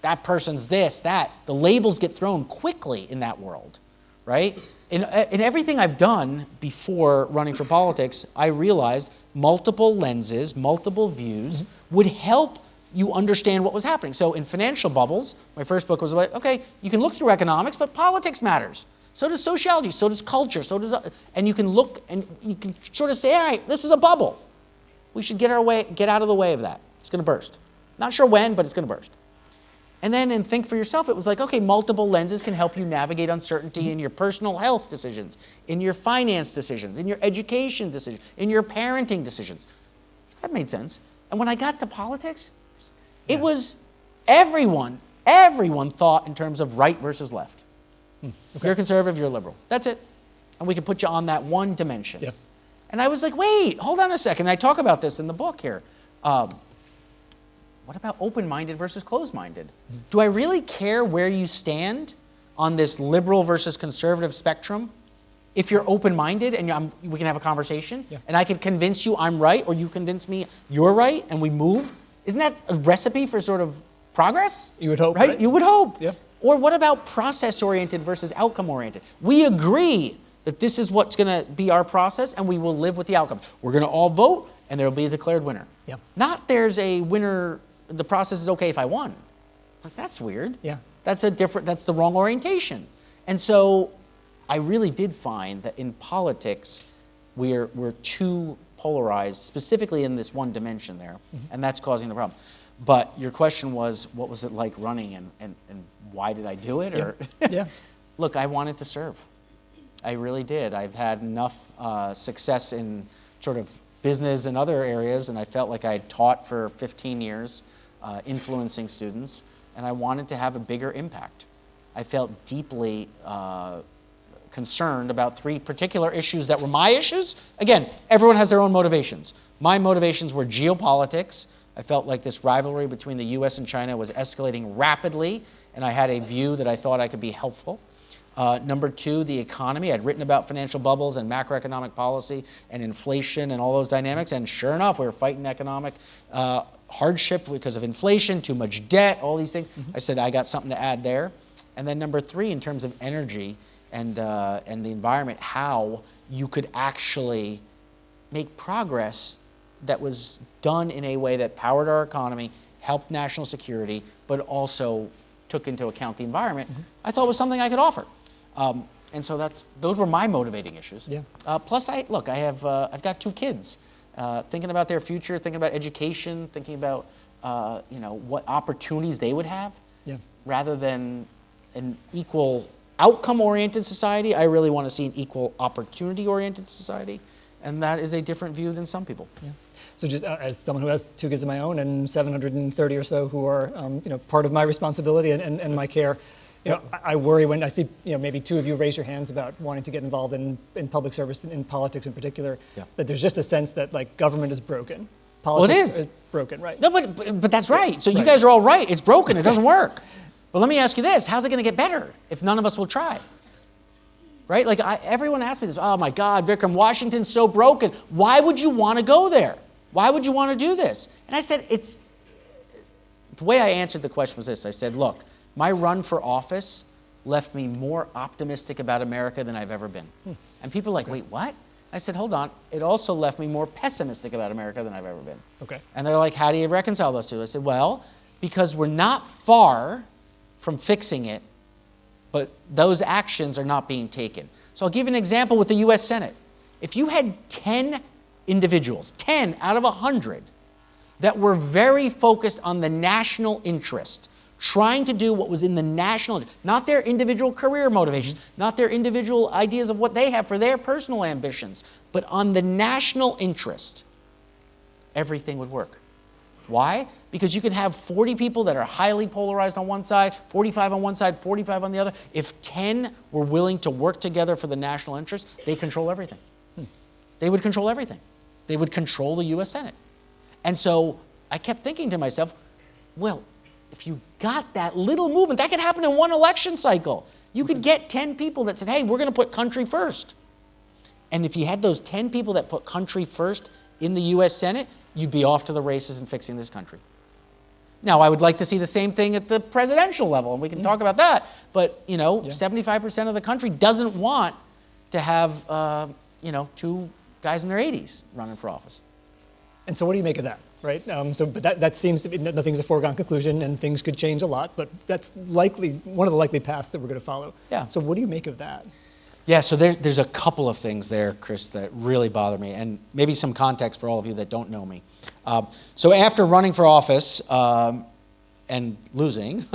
that person's this, that. The labels get thrown quickly in that world, right? In everything I've done before running for politics, I realized multiple lenses, multiple views would help you understand what was happening. So in Financial Bubbles, my first book was about, okay, you can look through economics, but politics matters. So does sociology, so does culture, and you can look and you can sort of say, all right, this is a bubble. We should get out of the way of that. It's going to burst. Not sure when, but it's going to burst. And then in Think for Yourself, it was like, okay, multiple lenses can help you navigate uncertainty in your personal health decisions, in your finance decisions, in your education decisions, in your parenting decisions. That made sense. And when I got to politics, it was everyone thought in terms of right versus left. Okay. You're conservative, you're liberal. That's it. And we can put you on that one dimension. Yeah. And I was like, wait, hold on a second. I talk about this in the book here. What about open-minded versus closed-minded? Do I really care where you stand on this liberal versus conservative spectrum? If you're open-minded and we can have a conversation, and I can convince you I'm right, or you convince me you're right, and we move, isn't that a recipe for sort of progress? You would hope, right? You would hope. Yeah. Or what about process-oriented versus outcome-oriented? We agree that this is what's going to be our process, and we will live with the outcome. We're going to all vote, and there will be a declared winner. Yeah. Not there's a winner, the process is okay if I won. Like, that's weird. Yeah. That's the wrong orientation. And so I really did find that in politics, we're too polarized, specifically in this one dimension there, and that's causing the problem. But your question was, what was it like running, and why did I do it? Or Yeah. Look, I wanted to serve. I really did. I've had enough success in sort of business and other areas, and I felt like I had taught for 15 years, influencing students, and I wanted to have a bigger impact. I felt deeply concerned about 3 particular issues that were my issues. Again, everyone has their own motivations. My motivations were geopolitics. I felt like this rivalry between the US and China was escalating rapidly, and I had a view that I thought I could be helpful. Number 2, the economy. I'd written about financial bubbles and macroeconomic policy and inflation and all those dynamics, and sure enough, we were fighting economic hardship because of inflation, too much debt, all these things. I said, I got something to add there. And then number 3, in terms of energy and the environment, how you could actually make progress that was done in a way that powered our economy, helped national security, but also took into account the environment, I thought was something I could offer. And so those were my motivating issues. Yeah. Plus, I've got 2 kids. Thinking about their future, thinking about education, thinking about what opportunities they would have, rather than an equal outcome-oriented society. I really want to see an equal opportunity-oriented society, and that is a different view than some people. Yeah. So just as someone who has 2 kids of my own and 730 or so who are part of my responsibility and my care, I worry when I see maybe 2 of you raise your hands about wanting to get involved in public service, in politics in particular, that there's just a sense that like government is broken. Politics is broken, right? No, but that's right. So you guys are all right. It's broken. It doesn't work. But let me ask you this: how's it going to get better if none of us will try? Right? Like everyone asks me this. Oh my God, Vikram, Washington's so broken. Why would you want to go there? Why would you want to do this? And I said, the way I answered the question was this. I said, look, my run for office left me more optimistic about America than I've ever been. And people are like, wait, what? I said, hold on. It also left me more pessimistic about America than I've ever been. Okay. And they're like, how do you reconcile those two? I said, well, because we're not far from fixing it, but those actions are not being taken. So I'll give you an example with the US Senate. If you had 10 individuals, 10 out of 100, that were very focused on the national interest, trying to do what was in the national interest, not their individual career motivations, not their individual ideas of what they have for their personal ambitions, but on the national interest, everything would work. Why? Because you could have 40 people that are highly polarized on one side, 45 on one side, 45 on the other. If 10 were willing to work together for the national interest, they control everything. They would control everything. They would control the US Senate. And so I kept thinking to myself, well, if you got that little movement, that could happen in one election cycle. You could get 10 people that said, hey, we're going to put country first. And if you had those 10 people that put country first in the US Senate, you'd be off to the races in fixing this country. Now, I would like to see the same thing at the presidential level, and we can talk about that. But, 75% of the country doesn't want to have, 2 guys in their 80s running for office. And so what do you make of that, right? But that seems to be, nothing's a foregone conclusion, and things could change a lot, but that's likely one of the likely paths that we're going to follow. Yeah. So what do you make of that? Yeah, so there's a couple of things there, Chris, that really bother me, and maybe some context for all of you that don't know me. So after running for office, and losing,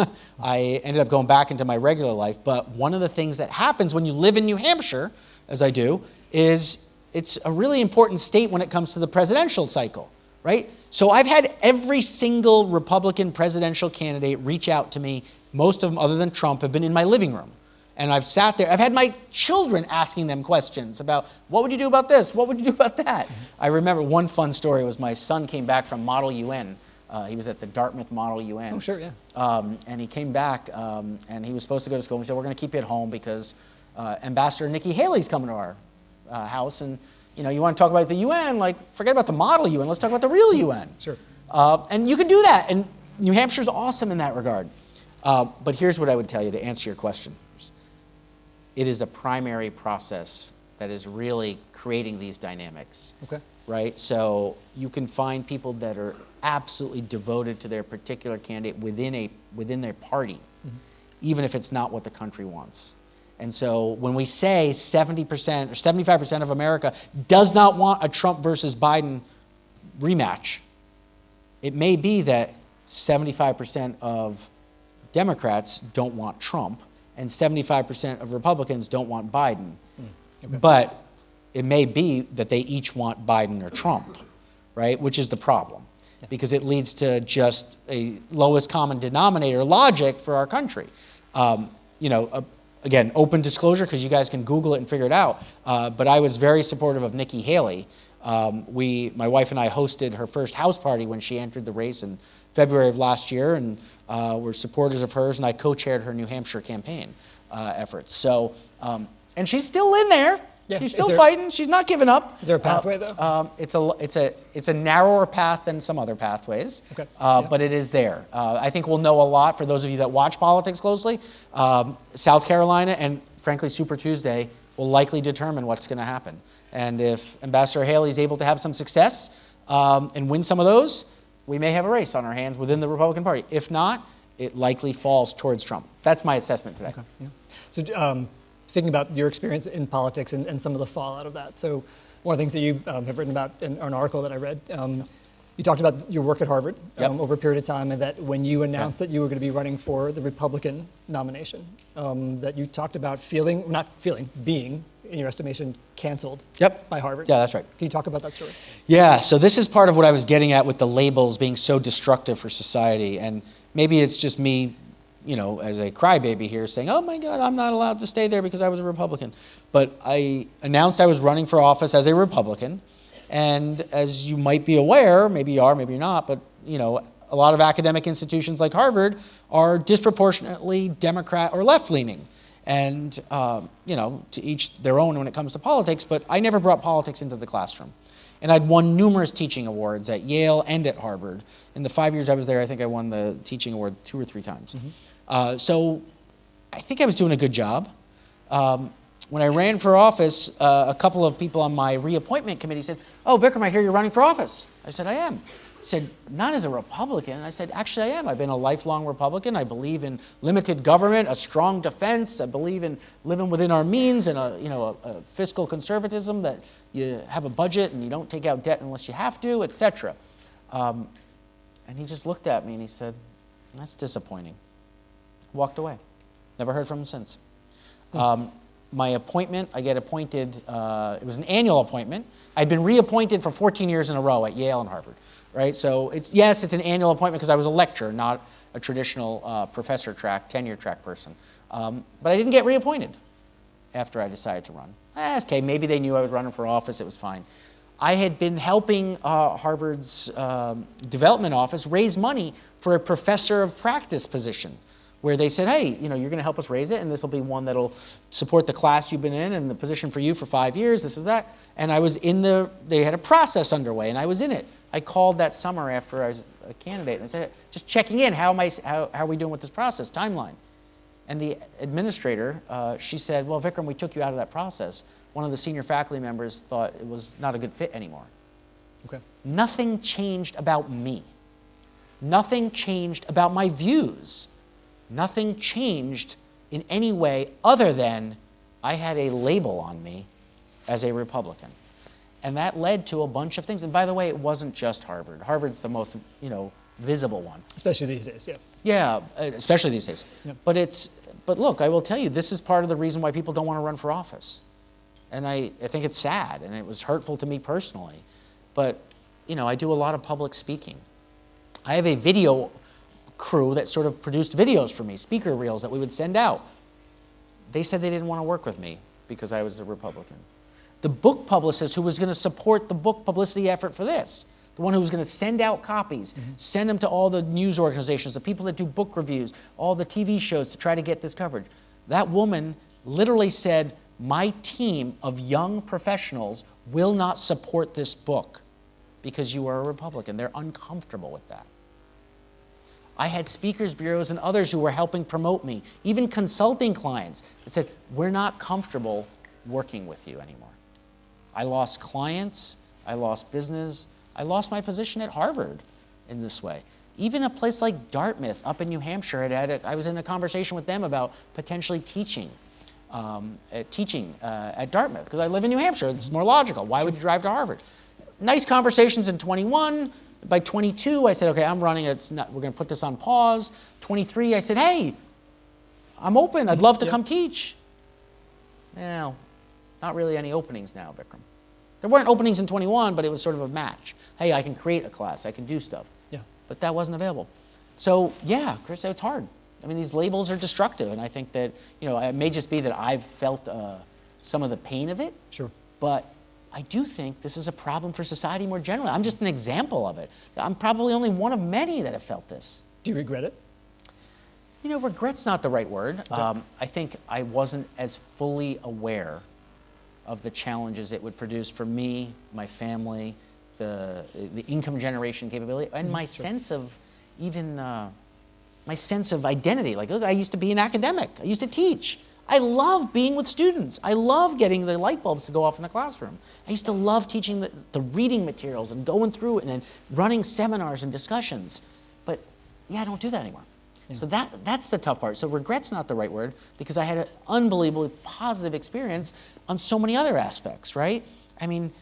I ended up going back into my regular life. But one of the things that happens when you live in New Hampshire, as I do, is it's a really important state when it comes to the presidential cycle, right? So I've had every single Republican presidential candidate reach out to me. Most of them, other than Trump, have been in my living room. And I've sat there. I've had my children asking them questions about, what would you do about this? What would you do about that? Mm-hmm. I remember one fun story was my son came back from Model UN. He was at the Dartmouth Model UN. Oh, sure, yeah. And he came back, and he was supposed to go to school. We said, we're going to keep you at home because Ambassador Nikki Haley's coming to our house. And, you know, you want to talk about the UN, like, forget about the Model UN. Let's talk about the real UN. Sure. And you can do that. And New Hampshire's awesome in that regard. But here's what I would tell you to answer your question. It is the primary process that is really creating these dynamics. Okay. Right? So you can find people that are absolutely devoted to their particular candidate within their party, even if it's not what the country wants. And so when we say 70% or 75% of America does not want a Trump versus Biden rematch, it may be that 75% of Democrats don't want Trump and 75% of Republicans don't want Biden. Okay. But it may be that they each want Biden or Trump, right? Which is the problem, because it leads to just a lowest common denominator logic for our country. Again, open disclosure, because you guys can Google it and figure it out. But I was very supportive of Nikki Haley. My wife and I hosted her first house party when she entered the race in February of last year, and we're supporters of hers, and I co-chaired her New Hampshire campaign efforts. So, and she's still in there. Yeah. She's still fighting. She's not giving up. Is there a pathway though? It's a narrower path than some other pathways. Okay. But it is there. I think we'll know a lot for those of you that watch politics closely. South Carolina and frankly Super Tuesday will likely determine what's going to happen. And if Ambassador Haley is able to have some success and win some of those, we may have a race on our hands within the Republican Party. If not, it likely falls towards Trump. That's my assessment today. Okay. Yeah. So thinking about your experience in politics and some of the fallout of that. So one of the things that you have written about in an article that I read, you talked about your work at Harvard over a period of time, and that when you announced that you were going to be running for the Republican nomination, that you talked about being, in your estimation, canceled by Harvard. Yeah, that's right. Can you talk about that story? Yeah, so this is part of what I was getting at with the labels being so destructive for society. And maybe it's just me, as a crybaby here saying, oh my God, I'm not allowed to stay there because I was a Republican. But I announced I was running for office as a Republican. And as you might be aware, maybe you are, maybe you're not, but a lot of academic institutions like Harvard are disproportionately Democrat or left-leaning. And, to each their own when it comes to politics, but I never brought politics into the classroom. And I'd won numerous teaching awards at Yale and at Harvard. In the 5 years I was there, I think I won the teaching award 2 or 3 times. So I think I was doing a good job. When I ran for office, a couple of people on my reappointment committee said, oh, Vikram, I hear you're running for office. I said, I am. Said, not as a Republican. I said, actually, I am. I've been a lifelong Republican. I believe in limited government, a strong defense. I believe in living within our means and a fiscal conservatism, that you have a budget and you don't take out debt unless you have to, etc. And he just looked at me and he said, that's disappointing. Walked away. Never heard from him since. My appointment, I get appointed, it was an annual appointment. I'd been reappointed for 14 years in a row at Yale and Harvard. Right, so it's an annual appointment because I was a lecturer, not a traditional professor track, tenure track person. But I didn't get reappointed after I decided to run. Okay, maybe they knew I was running for office, it was fine. I had been helping Harvard's development office raise money for a professor of practice position, where they said, hey, you're going to help us raise it, and this will be one that'll support the class you've been in and the position for you for 5 years, this is that. And I was they had a process underway, and I was in it. I called that summer after I was a candidate, and I said, just checking in, how are we doing with this process, timeline? And the administrator, she said, well, Vikram, we took you out of that process. One of the senior faculty members thought it was not a good fit anymore. Okay. Nothing changed about me. Nothing changed about my views. Nothing changed in any way other than I had a label on me as a Republican. And that led to a bunch of things. And by the way, it wasn't just Harvard. Harvard's the most, visible one. Especially these days, yeah. Yeah, especially these days. Yep. But look, I will tell you, this is part of the reason why people don't want to run for office. And I think it's sad, and it was hurtful to me personally. But, I do a lot of public speaking. I have a video crew that sort of produced videos for me, speaker reels that we would send out. They said they didn't want to work with me because I was a Republican. The book publicist who was going to support the book publicity effort for this, the one who was going to send out copies, send them to all the news organizations, the people that do book reviews, all the TV shows to try to get this coverage. That woman literally said, my team of young professionals will not support this book because you are a Republican. They're uncomfortable with that. I had speakers bureaus and others who were helping promote me, even consulting clients that said, we're not comfortable working with you anymore. I lost clients, I lost business, I lost my position at Harvard in this way. Even a place like Dartmouth up in New Hampshire, I was in a conversation with them about potentially teaching at Dartmouth, because I live in New Hampshire, it's more logical. Why would you drive to Harvard? Nice conversations in 21. By 22, I said, okay, I'm running, we're going to put this on pause. 23, I said, hey, I'm open, I'd love to come teach. Not really any openings now, Vikram. There weren't openings in 21, but it was sort of a match. Hey, I can create a class, I can do stuff. Yeah. But that wasn't available. So yeah, Chris, it's hard. I mean, these labels are destructive, and I think that, it may just be that I've felt some of the pain of it. Sure. But I do think this is a problem for society more generally. I'm just an example of it. I'm probably only one of many that have felt this. Do you regret it? Regret's not the right word. Okay. I think I wasn't as fully aware of the challenges it would produce for me, my family, the income generation capability, and my sense of even my sense of identity. Like, look, I used to be an academic. I used to teach. I love being with students. I love getting the light bulbs to go off in the classroom. I used to love teaching the reading materials and going through it and then running seminars and discussions. But I don't do that anymore. Yeah. So that's the tough part. So regret's not the right word, because I had an unbelievably positive experience on so many other aspects, right? I mean,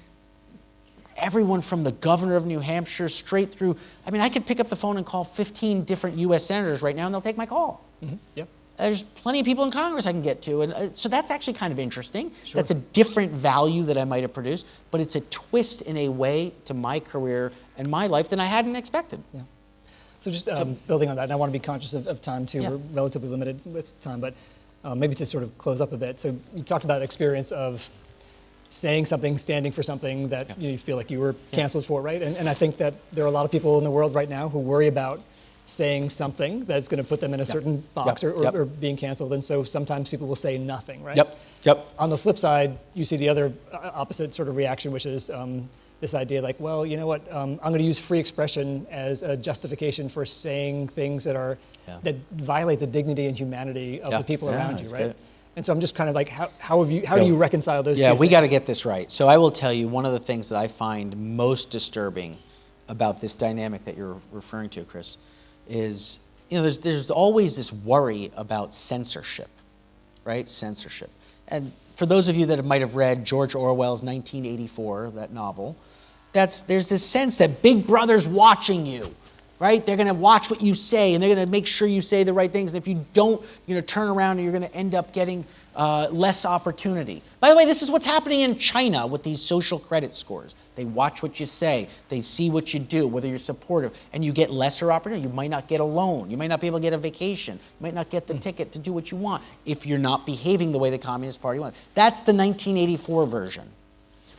everyone from the governor of New Hampshire straight through, I could pick up the phone and call 15 different US senators right now and they'll take my call. Mm-hmm. Yep. There's plenty of people in Congress I can get to, and so that's actually kind of interesting. Sure. That's a different value that I might have produced, but it's a twist in a way to my career and my life than I hadn't expected. Yeah. So just building on that, and I want to be conscious of time too. Yeah. We're relatively limited with time, but maybe to sort of close up a bit. So you talked about experience of saying something, standing for something that you feel like you were canceled for, right? And I think that there are a lot of people in the world right now who worry about saying something that's going to put them in a certain box or being canceled. And so sometimes people will say nothing, right? Yep. On the flip side, you see the other opposite sort of reaction, which is this idea like, well, you know what, I'm going to use free expression as a justification for saying things that that violate the dignity and humanity of the people around you, right? Good. And so I'm just kind of like, how do you reconcile those two things? Yeah, we got to get this right. So I will tell you, one of the things that I find most disturbing about this dynamic that you're referring to, Chris, is, there's always this worry about censorship, right? Censorship. And for those of you that might have read George Orwell's 1984, that novel, there's this sense that Big Brother's watching you, right? They're going to watch what you say, and they're going to make sure you say the right things. And if you don't, turn around and you're going to end up getting less opportunity. By the way, this is what's happening in China with these social credit scores. They watch what you say. They see what you do, whether you're supportive, and you get lesser opportunity. You might not get a loan. You might not be able to get a vacation. You might not get the ticket to do what you want if you're not behaving the way the Communist Party wants. That's the 1984 version.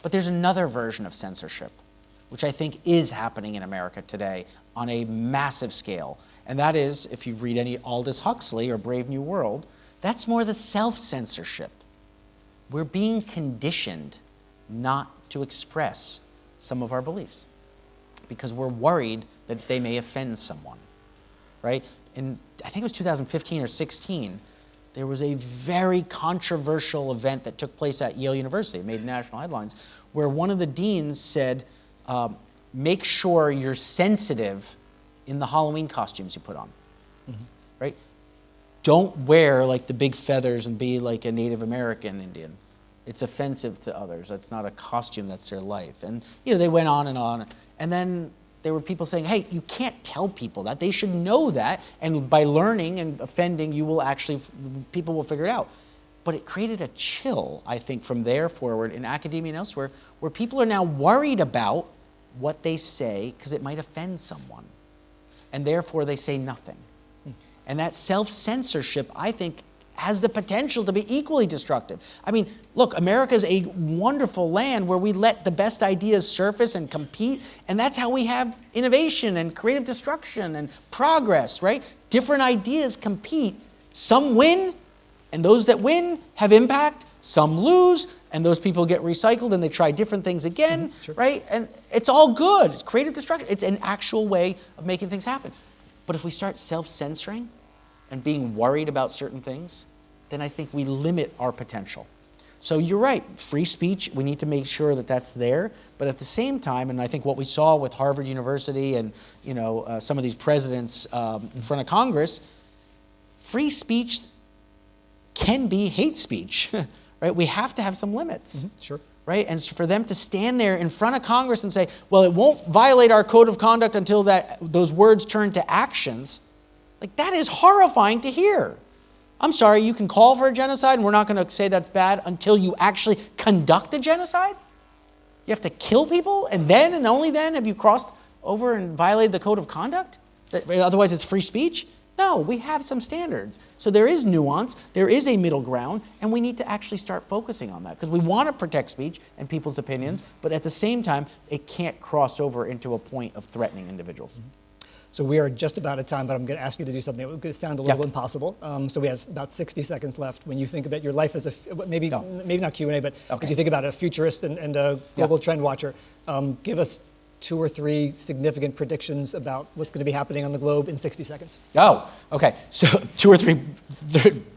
But there's another version of censorship, which I think is happening in America today on a massive scale. And that is, if you read any Aldous Huxley or Brave New World, that's more the self-censorship. We're being conditioned not to express some of our beliefs because we're worried that they may offend someone, right? In, I think it was 2015 or 16, there was a very controversial event that took place at Yale University. It made national headlines, where one of the deans said, make sure you're sensitive in the Halloween costumes you put on, right? Don't wear like the big feathers and be like a Native American Indian. It's offensive to others. That's not a costume, that's their life. And they went on. And then there were people saying, hey, you can't tell people that. They should know that. And by learning and offending, people will figure it out. But it created a chill, I think, from there forward in academia and elsewhere, where people are now worried about what they say because it might offend someone. And therefore, they say nothing. And that self-censorship, I think, has the potential to be equally destructive. I mean, look, America is a wonderful land where we let the best ideas surface and compete, and that's how we have innovation and creative destruction and progress, right? Different ideas compete. Some win, and those that win have impact. Some lose, and those people get recycled and they try different things again, sure. right? And it's all good. It's creative destruction. It's an actual way of making things happen. But if we start self-censoring and being worried about certain things, then I think we limit our potential. So you're right, free speech, we need to make sure that that's there, but at the same time, and I think what we saw with Harvard University and some of these presidents in front of Congress, free speech can be hate speech, right? We have to have some limits. Sure. Right? And so for them to stand there in front of Congress and say, well, it won't violate our code of conduct until those words turn to actions, like that is horrifying to hear. I'm sorry, you can call for a genocide and we're not going to say that's bad until you actually conduct a genocide? You have to kill people and then and only then have you crossed over and violated the code of conduct? Otherwise it's free speech? No, we have some standards. So there is nuance, there is a middle ground, and we need to actually start focusing on that because we want to protect speech and people's opinions, but at the same time, it can't cross over into a point of threatening individuals. So we are just about at time, but I'm going to ask you to do something that could sound a little impossible. So we have about 60 seconds left. When you think about your life as maybe not Q&A, but as you think about a futurist and a global trend watcher, give us 2 or 3 significant predictions about what's going to be happening on the globe in 60 seconds. Oh, okay. So 2 or 3,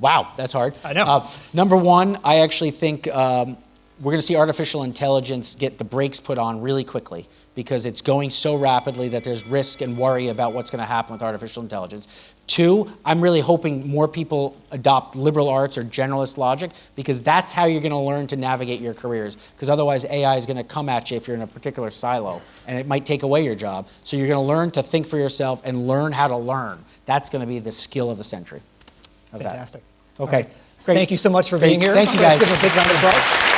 wow, that's hard. I know. Number one, I actually think we're going to see artificial intelligence get the brakes put on really quickly because it's going so rapidly that there's risk and worry about what's going to happen with artificial intelligence. 2, I'm really hoping more people adopt liberal arts or generalist logic because that's how you're going to learn to navigate your careers because otherwise AI is going to come at you if you're in a particular silo and it might take away your job. So you're going to learn to think for yourself and learn how to learn. That's going to be the skill of the century. How's Fantastic. that? Okay. Right. Great. Thank you so much for being here. Thank you guys. Let's give a big round of applause.